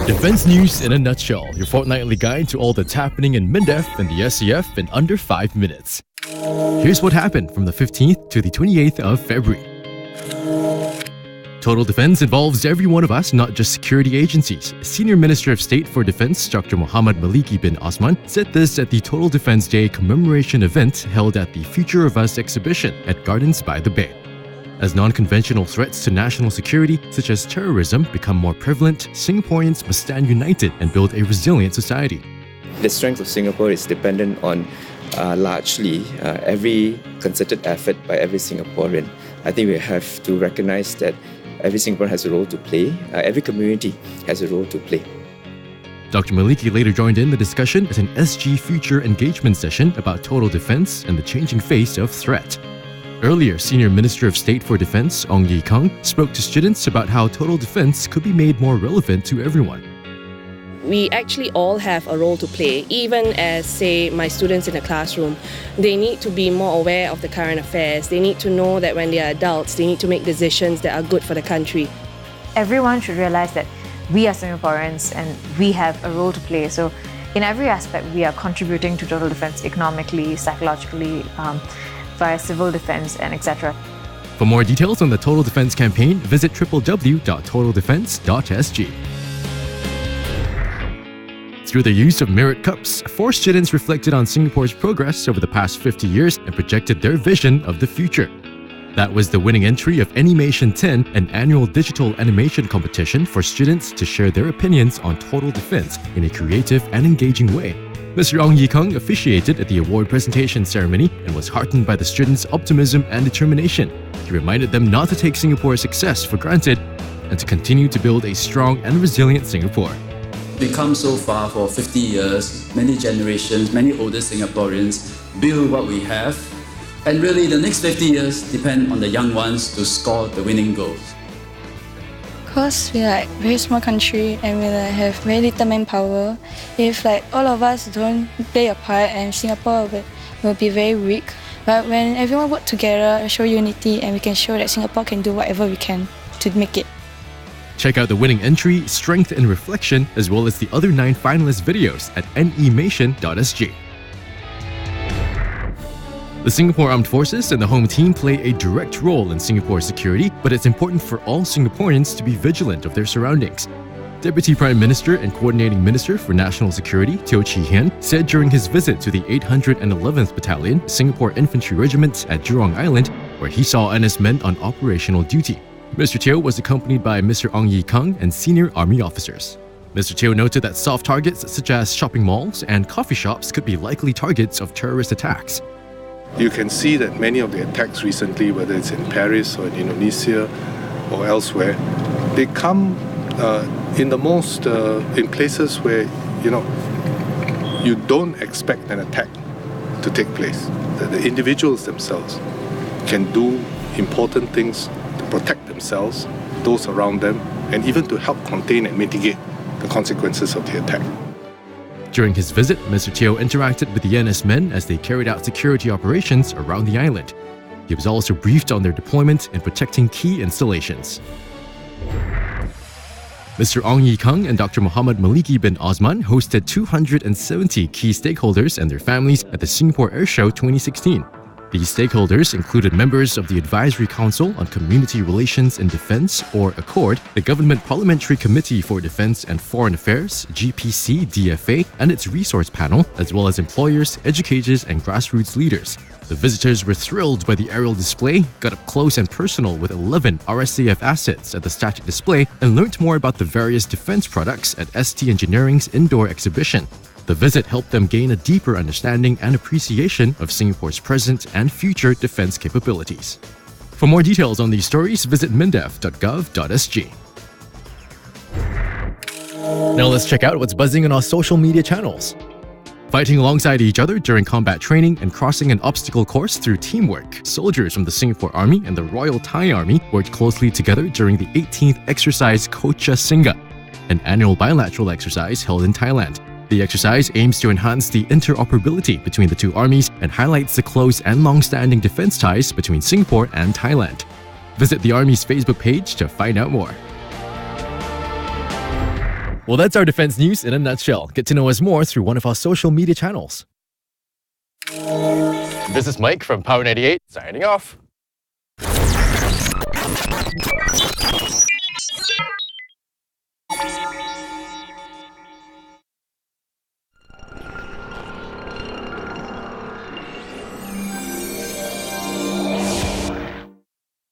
Defense news in a nutshell, your fortnightly guide to all that's happening in MINDEF and the SCF in under 5 minutes. Here's what happened from the 15th to the 28th of February. Total defense involves every one of us, not just security agencies. Senior Minister of State for Defense Dr. Muhammad Maliki bin Osman said this at the Total Defense Day commemoration event held at the Future of Us exhibition at Gardens by the Bay. As non-conventional threats to national security, such as terrorism, become more prevalent, Singaporeans must stand united and build a resilient society. The strength of Singapore is dependent on largely every concerted effort by every Singaporean. I think we have to recognize that every Singaporean has a role to play, every community has a role to play. Dr. Maliki later joined in the discussion at an SG Future engagement session about total defense and the changing face of threat. Earlier, Senior Minister of State for Defense Ong Ye Kung spoke to students about how total defense could be made more relevant to everyone. We actually all have a role to play, even as, say, my students in the classroom. They need to be more aware of the current affairs. They need to know that when they are adults, they need to make decisions that are good for the country. Everyone should realize that we are Singaporeans and we have a role to play. So in every aspect, we are contributing to total defense economically, psychologically, via civil defense, and etc. For more details on the Total Defense campaign, visit www.totaldefense.sg. Through the use of merit cups, 4 students reflected on Singapore's progress over the past 50 years and projected their vision of the future. That was the winning entry of Animation 10, an annual digital animation competition for students to share their opinions on total defense in a creative and engaging way. Mr. Ong Ye Kung officiated at the award presentation ceremony and was heartened by the students' optimism and determination. He reminded them not to take Singapore's success for granted and to continue to build a strong and resilient Singapore. We've come so far for 50 years, many generations, many older Singaporeans build what we have. And really, the next 50 years depend on the young ones to score the winning goals. Because we're like a very small country and we have very little manpower. If all of us don't play a part, and Singapore will be very weak. But when everyone work together, show unity, and we can show that Singapore can do whatever we can to make it. Check out the winning entry, Strength and Reflection, as well as the other 9 finalist videos at nemation.sg. The Singapore Armed Forces and the home team play a direct role in Singapore's security, but it's important for all Singaporeans to be vigilant of their surroundings. Deputy Prime Minister and Coordinating Minister for National Security, Teo Chee Hean, said during his visit to the 811th Battalion, Singapore Infantry Regiment at Jurong Island, where he saw NS men on operational duty. Mr. Teo was accompanied by Mr. Ong Ye Kung and senior army officers. Mr. Teo noted that soft targets such as shopping malls and coffee shops could be likely targets of terrorist attacks. You can see that many of the attacks recently, whether it's in Paris or in Indonesia or elsewhere, they come in places where you don't expect an attack to take place. The individuals themselves can do important things to protect themselves, those around them, and even to help contain and mitigate the consequences of the attack. During his visit, Mr. Teo interacted with the NS men as they carried out security operations around the island. He was also briefed on their deployment in protecting key installations. Mr. Ong Ye Kung and Dr. Muhammad Maliki bin Osman hosted 270 key stakeholders and their families at the Singapore Airshow 2016. These stakeholders included members of the Advisory Council on Community Relations in Defence, or ACCORD, the Government Parliamentary Committee for Defence and Foreign Affairs, GPC-DFA, and its resource panel, as well as employers, educators, and grassroots leaders. The visitors were thrilled by the aerial display, got up close and personal with 11 RSAF assets at the static display, and learnt more about the various defence products at ST Engineering's indoor exhibition. The visit helped them gain a deeper understanding and appreciation of Singapore's present and future defense capabilities. For more details on these stories, visit mindef.gov.sg. Now let's check out what's buzzing on our social media channels. Fighting alongside each other during combat training and crossing an obstacle course through teamwork, soldiers from the Singapore Army and the Royal Thai Army worked closely together during the 18th exercise Kocha Singa, an annual bilateral exercise held in Thailand. The exercise aims to enhance the interoperability between the two armies and highlights the close and long-standing defense ties between Singapore and Thailand. Visit the Army's Facebook page to find out more. Well, that's our defense news in a nutshell. Get to know us more through one of our social media channels. This is Mike from Power 98, signing off.